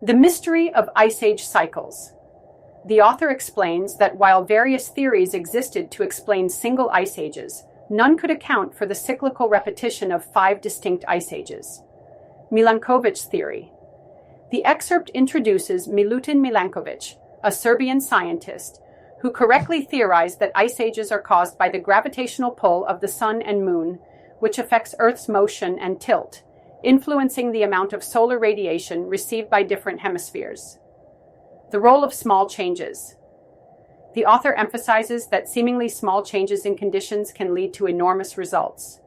The mystery of Ice Age cycles. The author explains that while various theories existed to explain single ice ages, none could account for the cyclical repetition of 5 distinct ice ages. Milankovitch theory. The excerpt introduces Milutin Milankovic, a Serbian scientist, who correctly theorized that ice ages are caused by the gravitational pull of the sun and moon, which affects Earth's motion and tilt, influencing the amount of solar radiation received by different hemispheres. The role of small changes. The author emphasizes that seemingly small changes in conditions can lead to enormous results.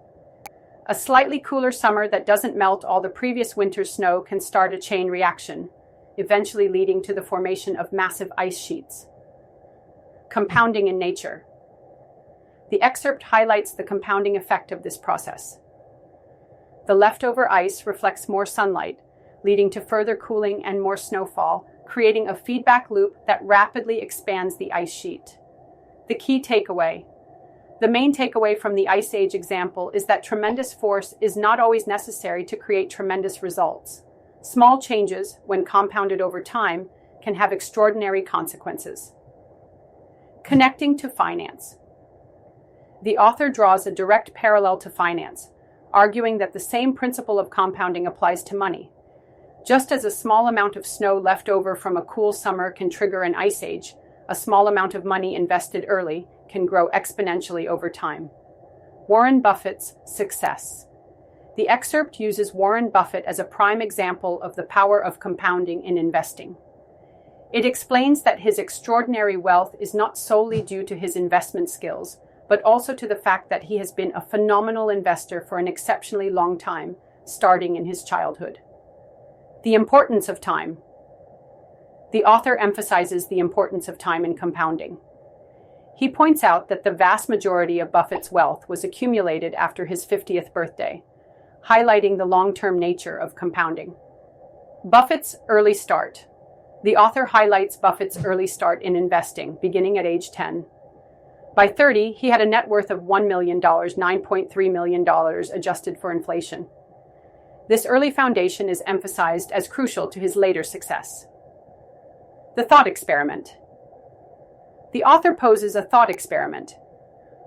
A slightly cooler summer that doesn't melt all the previous winter's snow can start a chain reaction, eventually leading to the formation of massive ice sheets. Compounding in nature. The excerpt highlights the compounding effect of this process. The leftover ice reflects more sunlight, leading to further cooling and more snowfall, creating a feedback loop that rapidly expands the ice sheet. The key takeaway. The main takeaway from the Ice Age example is that tremendous force is not always necessary to create tremendous results. Small changes, when compounded over time, can have extraordinary consequences. Connecting to finance. The author draws a direct parallel to finance, arguing that the same principle of compounding applies to money. Just as a small amount of snow left over from a cool summer can trigger an ice age, a small amount of money invested early can grow exponentially over time. Warren Buffett's success. The excerpt uses Warren Buffett as a prime example of the power of compounding in investing. It explains that his extraordinary wealth is not solely due to his investment skills, but also to the fact that he has been a phenomenal investor for an exceptionally long time, starting in his childhood. The importance of time. The author emphasizes the importance of time in compounding. He points out that the vast majority of Buffett's wealth was accumulated after his 50th birthday, highlighting the long-term nature of compounding. Buffett's early start. The author highlights Buffett's early start in investing, beginning at age 10. By 30, he had a net worth of $1 million, $9.3 million adjusted for inflation. This early foundation is emphasized as crucial to his later success. The thought experiment. The author poses a thought experiment.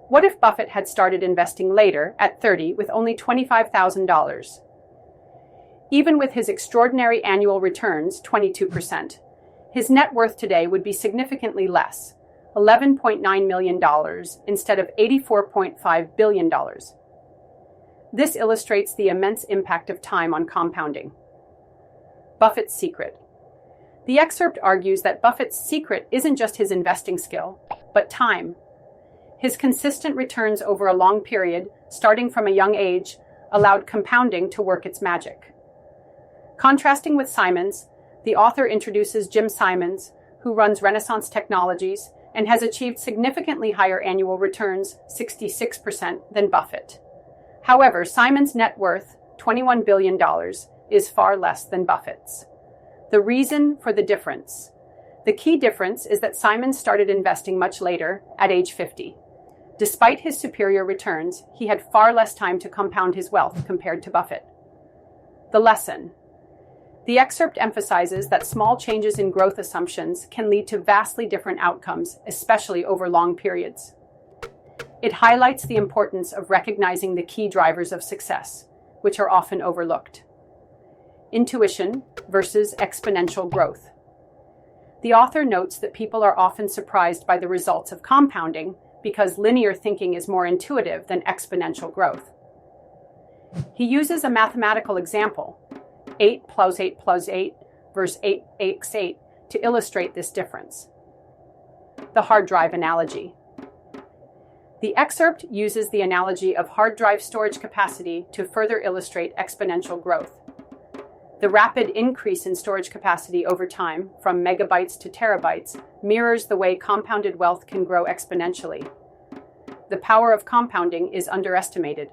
What if Buffett had started investing later, at 30, with only $25,000? Even with his extraordinary annual returns, 22%, his net worth today would be significantly less, $11.9 million instead of $84.5 billion. This illustrates the immense impact of time on compounding. Buffett's secret. The excerpt argues that Buffett's secret isn't just his investing skill, but time. His consistent returns over a long period, starting from a young age, allowed compounding to work its magic. Contrasting with Simons, the author introduces Jim Simons, who runs Renaissance Technologies and has achieved significantly higher annual returns, 66%, than Buffett. However, Simons' net worth, $21 billion, is far less than Buffett's. The reason for the difference. The key difference is that Simons started investing much later, at age 50. Despite his superior returns, he had far less time to compound his wealth compared to Buffett. The lesson. The excerpt emphasizes that small changes in growth assumptions can lead to vastly different outcomes, especially over long periods. It highlights the importance of recognizing the key drivers of success, which are often overlooked. Intuition versus exponential growth. The author notes that people are often surprised by the results of compounding because linear thinking is more intuitive than exponential growth. He uses a mathematical example, 8 plus 8 plus 8 versus 8x8, to illustrate this difference. The hard drive analogy. The excerpt uses the analogy of hard drive storage capacity to further illustrate exponential growth. The rapid increase in storage capacity over time, from megabytes to terabytes, mirrors the way compounded wealth can grow exponentially. The power of compounding is underestimated.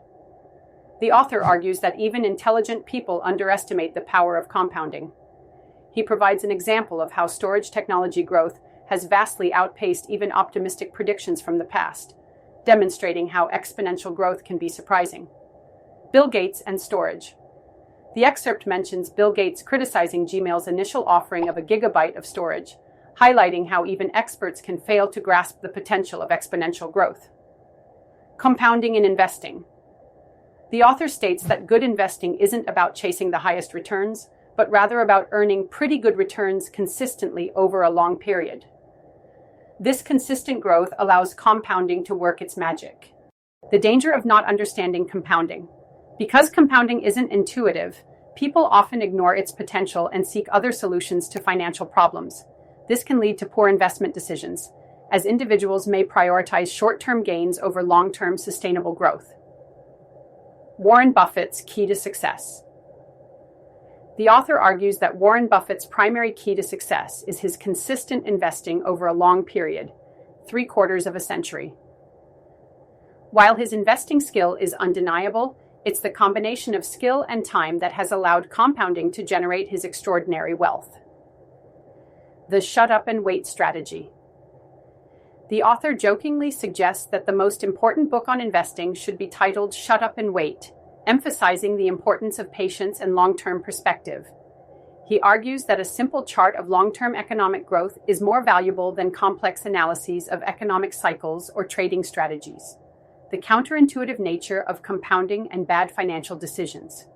The author argues that even intelligent people underestimate the power of compounding. He provides an example of how storage technology growth has vastly outpaced even optimistic predictions from the past, demonstrating how exponential growth can be surprising. Bill Gates and storage. The excerpt mentions Bill Gates criticizing Gmail's initial offering of a gigabyte of storage, highlighting how even experts can fail to grasp the potential of exponential growth. Compounding in investing. The author states that good investing isn't about chasing the highest returns, but rather about earning pretty good returns consistently over a long period. This consistent growth allows compounding to work its magic. The danger of not understanding compounding. Because compounding isn't intuitive, people often ignore its potential and seek other solutions to financial problems. This can lead to poor investment decisions, as individuals may prioritize short-term gains over long-term sustainable growth. Warren Buffett's key to success. The author argues that Warren Buffett's primary key to success is his consistent investing over a long period, 3/4 of a century. While his investing skill is undeniable, it's the combination of skill and time that has allowed compounding to generate his extraordinary wealth. The shut up and wait strategy. The author jokingly suggests that the most important book on investing should be titled Shut Up and Wait, emphasizing the importance of patience and long-term perspective. He argues that a simple chart of long-term economic growth is more valuable than complex analyses of economic cycles or trading strategies. The counterintuitive nature of compounding and bad financial decisions.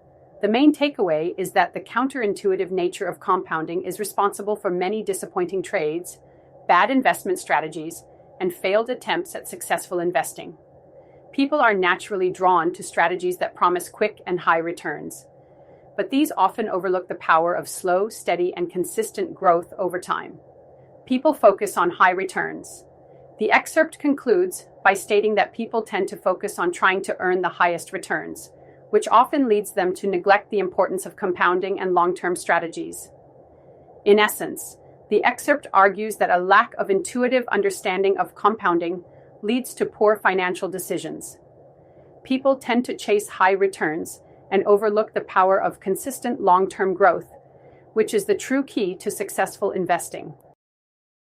The main takeaway is that the counterintuitive nature of compounding is responsible for many disappointing trades, bad investment strategies, and failed attempts at successful investing. People are naturally drawn to strategies that promise quick and high returns, but these often overlook the power of slow, steady, and consistent growth over time. People focus on high returns. The excerpt concludes by stating that people tend to focus on trying to earn the highest returns, which often leads them to neglect the importance of compounding and long-term strategies. In essence, the excerpt argues that a lack of intuitive understanding of compounding leads to poor financial decisions. People tend to chase high returns and overlook the power of consistent long-term growth, which is the true key to successful investing.